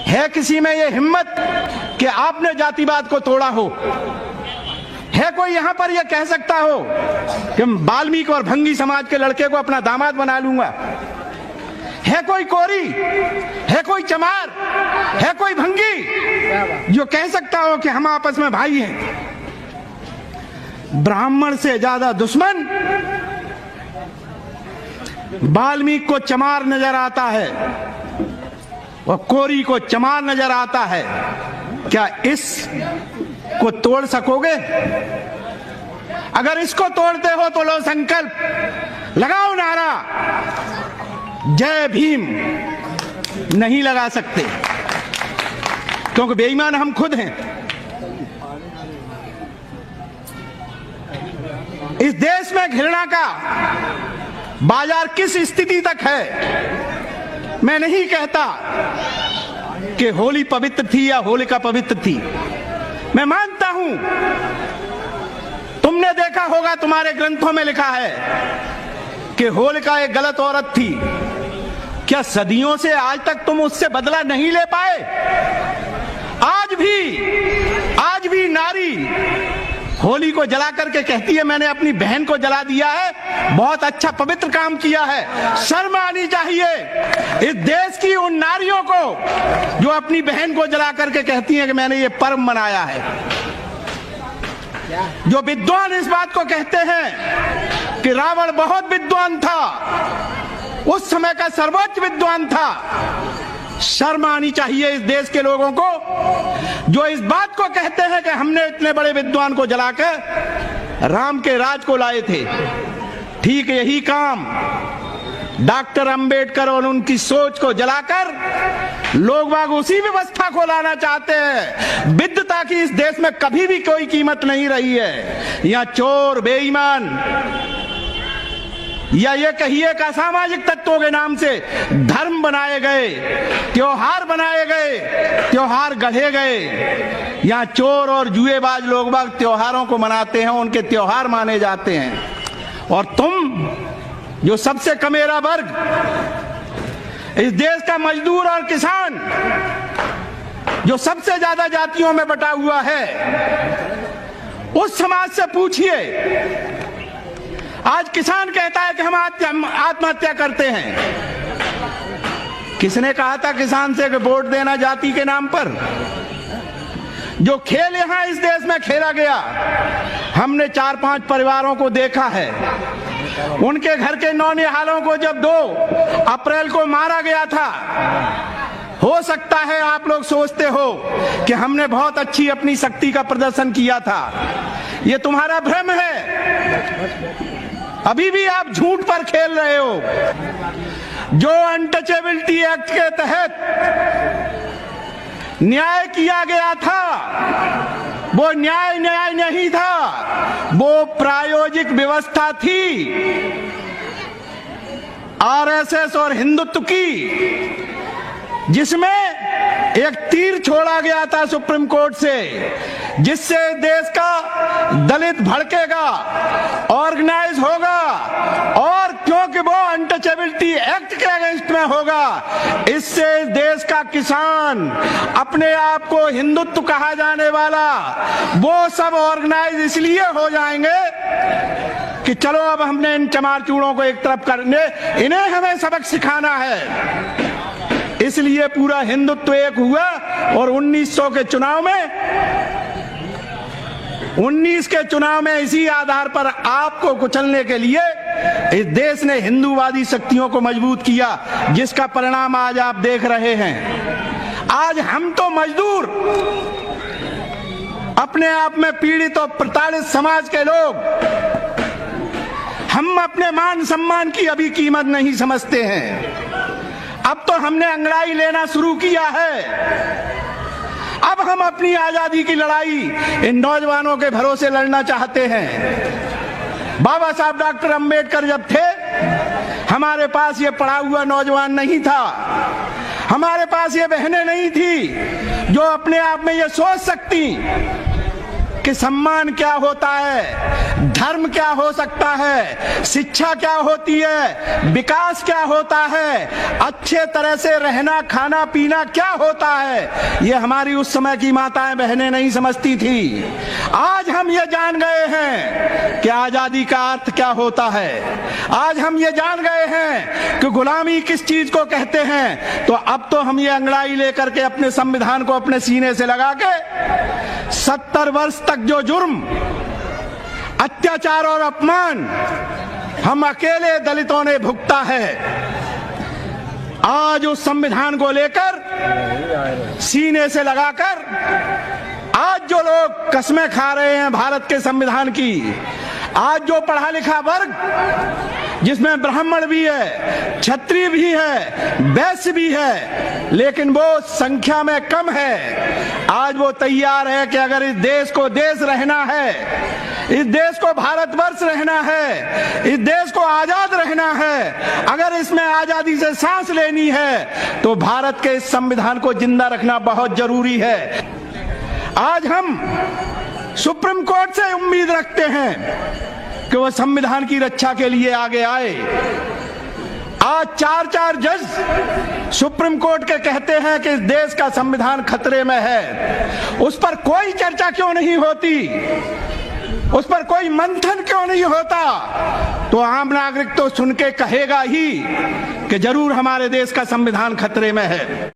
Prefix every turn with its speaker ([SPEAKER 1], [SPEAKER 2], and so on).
[SPEAKER 1] है किसी में ये हिम्मत कि आपने जातिवाद को तोड़ा हो? है कोई यहां पर यह कह सकता हो कि वाल्मीकि और भंगी समाज के लड़के को अपना दामाद बना लूंगा? है कोई कोरी, है कोई चमार, है कोई भंगी जो कह सकता हो कि हम आपस में भाई हैं? ब्राह्मण से ज्यादा दुश्मन वाल्मीकि को चमार नजर आता है और कोरी को चमार नजर आता है। क्या इस को तोड़ सकोगे? अगर इसको तोड़ते हो तो लो संकल्प, लगाओ नारा जय भीम। नहीं लगा सकते क्योंकि बेईमान हम खुद हैं। इस देश में घृणा का बाजार किस स्थिति तक है? मैं नहीं कहता कि होली पवित्र थी या होलिका पवित्र थी। मैं मानता हूं, तुमने देखा होगा, तुम्हारे ग्रंथों में लिखा है कि होलिका एक गलत औरत थी। क्या सदियों से आज तक तुम उससे बदला नहीं ले पाए? आज भी नारी होली को जला करके कहती है मैंने अपनी बहन को जला दिया है, बहुत अच्छा पवित्र काम किया है। शर्म आनी चाहिए इस देश की उन नारियों को जो अपनी बहन को जला करके कहती हैं कि मैंने ये पर्व मनाया है। जो विद्वान इस बात को कहते हैं कि रावण बहुत विद्वान था, उस समय का सर्वोच्च विद्वान था, शर्म आनी चाहिए इस देश के लोगों को जो इस बात को कहते हैं कि हमने इतने बड़े विद्वान को जलाकर राम के राज को लाए थे। ठीक यही काम डॉक्टर अंबेडकर और उनकी सोच को जलाकर लोग बाग उसी व्यवस्था को लाना चाहते हैं। विद्वता की इस देश में कभी भी कोई कीमत नहीं रही है। यहाँ चोर, बेईमान या ये कहिए का सामाजिक तत्वों के नाम से धर्म बनाए गए, त्योहार बनाए गए, त्योहार गढ़े गए। यहाँ चोर और जुएबाज लोग बाग त्योहारों को मनाते हैं, उनके त्योहार माने जाते हैं। और तुम जो सबसे कमेरा वर्ग, इस देश का मजदूर और किसान जो सबसे ज्यादा जातियों में बटा हुआ है, उस समाज से पूछिए। आज किसान कहता है कि हम आत्महत्या करते हैं। किसने कहा था किसान से कि वोट देना जाति के नाम पर? जो खेल यहां इस देश में खेला गया, हमने 4-5 परिवारों को देखा है। उनके घर के नौनिहालों को जब 2 अप्रैल को मारा गया था, हो सकता है आप लोग सोचते हो कि हमने बहुत अच्छी अपनी शक्ति का प्रदर्शन किया था। ये तुम्हारा भ्रम है। अभी भी आप झूठ पर खेल रहे हो। जो अनटचेबिलिटी एक्ट के तहत न्याय किया गया था, वो न्याय नहीं था, वो प्रायोजिक व्यवस्था थी आरएसएस और हिंदुत्व की, जिसमें एक तीर छोड़ा गया था सुप्रीम कोर्ट से, जिससे देश का दलित भड़केगा, ऑर्गेनाइज होगा, और क्योंकि वो अनटचेबिलिटी एक्ट के अगेंस्ट में होगा, इससे देश का किसान, अपने आप को हिंदुत्व कहा जाने वाला, वो सब ऑर्गेनाइज इसलिए हो जाएंगे कि चलो अब हमने इन चमार चूड़ों को एक तरफ करने, इन्हें हमें सबक सिखाना है। इसलिए पूरा हिंदुत्व एक हुआ और 1900 के चुनाव में 19 के चुनाव में इसी आधार पर आपको कुचलने के लिए इस देश ने हिंदूवादी शक्तियों को मजबूत किया, जिसका परिणाम आज आप देख रहे हैं। आज हम तो मजदूर, अपने आप में पीड़ित और प्रताड़ित समाज के लोग, हम अपने मान सम्मान की अभी कीमत नहीं समझते हैं। अब तो हमने अंगड़ाई लेना शुरू किया है। अब हम अपनी आजादी की लड़ाई इन नौजवानों के भरोसे लड़ना चाहते हैं। बाबा साहब डॉक्टर अंबेडकर जब थे, हमारे पास ये पढ़ा हुआ नौजवान नहीं था, हमारे पास ये बहनें नहीं थी जो अपने आप में ये सोच सकती कि सम्मान क्या होता है, धर्म क्या हो सकता है, शिक्षा क्या होती है, विकास क्या होता है, अच्छे तरह से रहना खाना पीना क्या होता है, ये हमारी उस समय की माताएं बहनें नहीं समझती थी। आज हम ये जान गए हैं कि आजादी का अर्थ क्या होता है। आज हम ये जान गए हैं कि गुलामी किस चीज को कहते हैं। तो अब तो हम ये अंगड़ाई लेकर के अपने संविधान को अपने सीने से लगा के 70 वर्ष तक जो जुर्म, अत्याचार और अपमान हम अकेले दलितों ने भुगता है, आज उस संविधान को लेकर सीने से लगाकर आज जो लोग कस्में खा रहे हैं भारत के संविधान की, आज जो पढ़ा लिखा वर्ग जिसमें ब्राह्मण भी है, क्षत्रिय भी है, वैश्य भी है, लेकिन वो संख्या में कम है, आज वो तैयार है कि अगर इस देश को देश रहना है, इस देश को भारतवर्ष रहना है, इस देश को आजाद रहना है, अगर इसमें आजादी से सांस लेनी है तो भारत के इस संविधान को जिंदा रखना बहुत जरूरी है। आज हम सुप्रीम कोर्ट से उम्मीद रखते हैं कि वह संविधान की रक्षा के लिए आगे आए। आज 4 जज सुप्रीम कोर्ट के कहते हैं कि इस देश का संविधान खतरे में है। उस पर कोई चर्चा क्यों नहीं होती, उस पर कोई मंथन क्यों नहीं होता? तो आम नागरिक तो सुन के कहेगा ही कि जरूर हमारे देश का संविधान खतरे में है।